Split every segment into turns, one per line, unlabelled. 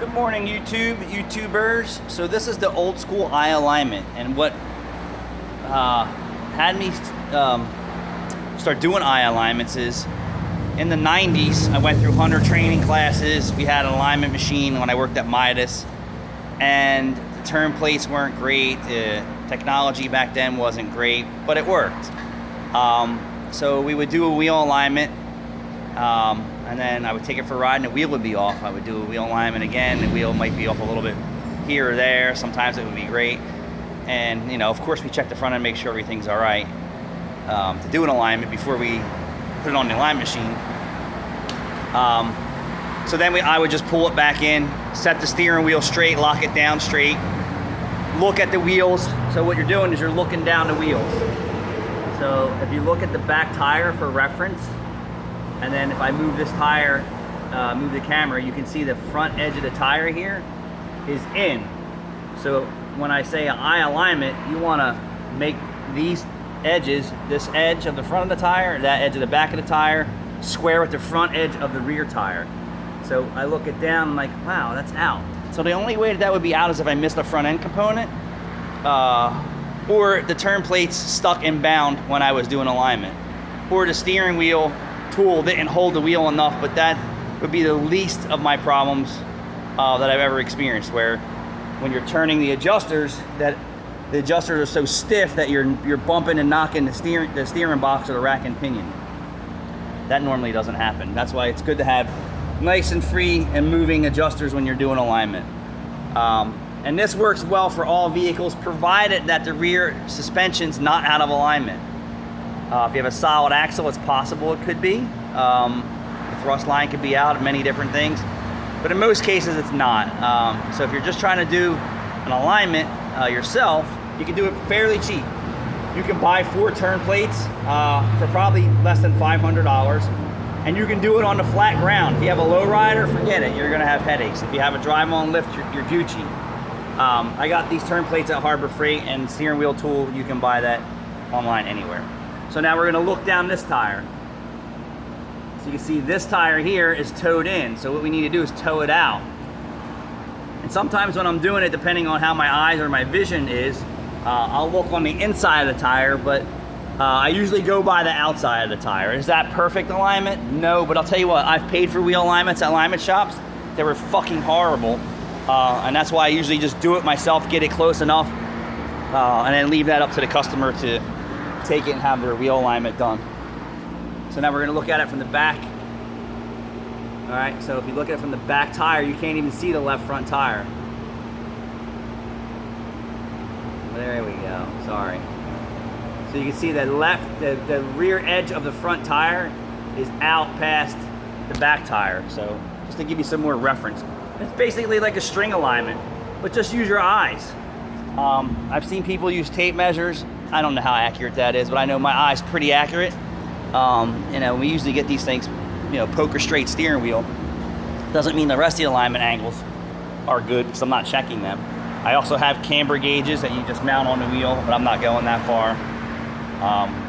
Good morning, YouTubers. So this is the old school eye alignment, and what had me start doing eye alignments is in the 90s I went through hunter training classes. We had an alignment machine when I worked at Midas, and the turn plates weren't great. The technology back then wasn't great, but it worked. So we would do a wheel alignment, and then I would take it for a ride and the wheel would be off. I would do a wheel alignment again. The wheel might be off a little bit here or there. Sometimes it would be great. And, you know, of course we check the front end, make sure everything's all right to do an alignment before we put it on the alignment machine. So then I would just pull it back in, set the steering wheel straight, lock it down straight, look at the wheels. So what you're doing is you're looking down the wheels. So if you look at the back tire for reference, and then if I move this tire, move the camera, you can see the front edge of the tire here is in. So when I say eye alignment, you want to make these edges, this edge of the front of the tire, that edge of the back of the tire, square with the front edge of the rear tire. So I look it down, I'm like, wow, that's out. So the only way that would be out is if I missed the front end component, or the turn plates stuck and bound when I was doing alignment, or the steering wheel tool didn't hold the wheel enough. But that would be the least of my problems that I've ever experienced, where when you're turning the adjusters, that the adjusters are so stiff that you're bumping and knocking the steering box or the rack and pinion. That normally doesn't happen. That's why it's good to have nice and free and moving adjusters when you're doing alignment. And this works well for all vehicles, provided that the rear suspension's not out of alignment. If you have a solid axle, it's possible it could be. The thrust line could be out, many different things. But in most cases, it's not. So if you're just trying to do an alignment yourself, you can do it fairly cheap. You can buy 4 turn plates for probably less than $500. And you can do it on the flat ground. If you have a low rider, forget it, you're gonna have headaches. If you have a drive-on lift, you're Gucci. I got these turn plates at Harbor Freight, and steering wheel tool, you can buy that online anywhere. So now we're gonna look down this tire. So you can see this tire here is towed in. So what we need to do is tow it out. And sometimes when I'm doing it, depending on how my eyes or my vision is, I'll look on the inside of the tire, but I usually go by the outside of the tire. Is that perfect alignment? No, but I'll tell you what, I've paid for wheel alignments at alignment shops. They were fucking horrible. And that's why I usually just do it myself, get it close enough, and then leave that up to the customer to take it and have their wheel alignment done. So now we're gonna look at it from the back. All right, so if you look at it from the back tire, you can't even see the left front tire. There we go, sorry. So you can see that the rear edge of the front tire is out past the back tire. So just to give you some more reference. It's basically like a string alignment, but just use your eyes. I've seen people use tape measures. I don't know how accurate that is, but I know my eye's pretty accurate. You know, we usually get these things, you know, poker straight steering wheel. Doesn't mean the rest of the alignment angles are good because I'm not checking them. I also have camber gauges that you just mount on the wheel, but I'm not going that far.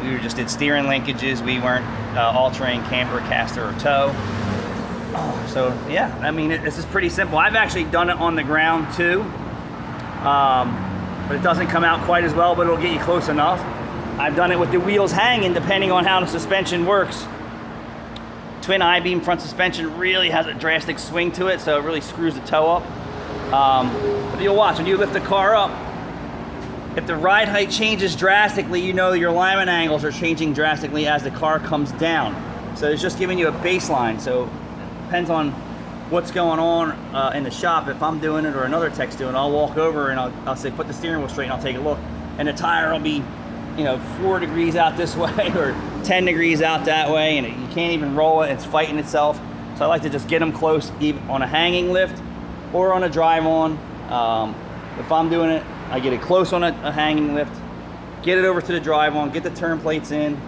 We just did steering linkages. We weren't altering camber, caster, or toe. So yeah, I mean, this is pretty simple. I've actually done it on the ground too, but it doesn't come out quite as well, but it'll get you close enough. I've done it with the wheels hanging, depending on how the suspension works. Twin I-beam front suspension really has a drastic swing to it, so it really screws the toe up. But you'll watch, when you lift the car up, if the ride height changes drastically, you know your alignment angles are changing drastically as the car comes down. So it's just giving you a baseline. So it depends on what's going on in the shop. If I'm doing it or another tech's doing it, I'll walk over and I'll say, put the steering wheel straight, and I'll take a look. And the tire will be, you know, 4 degrees out this way or 10 degrees out that way, and you can't even roll it, it's fighting itself. So I like to just get them close, even on a hanging lift or on a drive-on. If I'm doing it, I get it close on a hanging lift, get it over to the drive-on, get the turn plates in,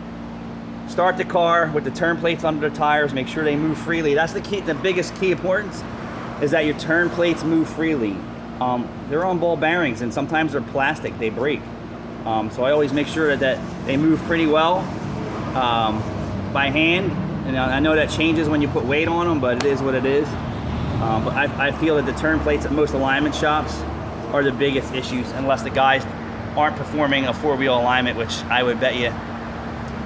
start the car with the turn plates under the tires, make sure they move freely. That's the key, the biggest key importance is that your turn plates move freely. They're on ball bearings, and sometimes they're plastic, they break. So I always make sure that they move pretty well by hand. And I know that changes when you put weight on them, but it is what it is. But I feel that the turn plates at most alignment shops are the biggest issues, unless the guys aren't performing a four-wheel alignment, which I would bet you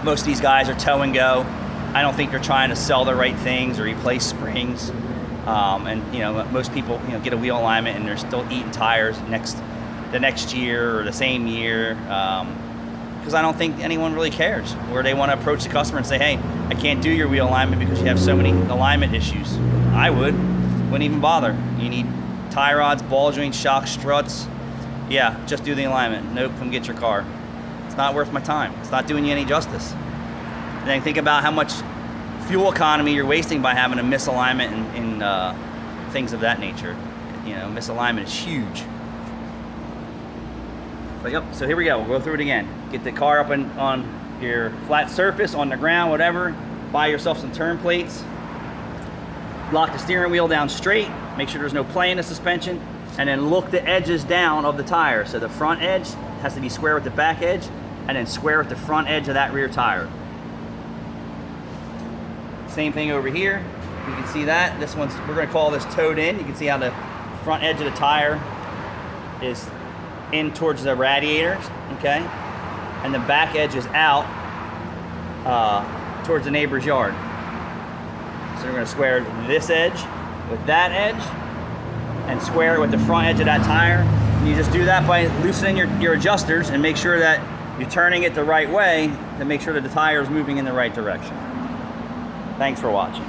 most of these guys are tow and go. I don't think they're trying to sell the right things or replace springs. And you know, most people, you know, get a wheel alignment and they're still eating tires the next year or the same year, because I don't think anyone really cares. Where they want to approach the customer and say, hey, I can't do your wheel alignment because you have so many alignment issues. I wouldn't even bother. You need tie rods, ball joints, shocks, struts. Yeah, just do the alignment. Nope, come get your car. It's not worth my time. It's not doing you any justice. And then think about how much fuel economy you're wasting by having a misalignment and things of that nature. You know, misalignment is huge. But yep, so here we go. We'll go through it again. Get the car up on your flat surface, on the ground, whatever. Buy yourself some turn plates. Lock the steering wheel down straight. Make sure there's no play in the suspension. And then look the edges down of the tire. So the front edge has to be square with the back edge, and then square with the front edge of that rear tire. Same thing over here. You can see that. This one's, we're going to call this towed in. You can see how the front edge of the tire is in towards the radiator, okay? And the back edge is out towards the neighbor's yard. So we're going to square this edge with that edge and square it with the front edge of that tire. And you just do that by loosening your adjusters and make sure that you're turning it the right way to make sure that the tire is moving in the right direction. Thanks for watching.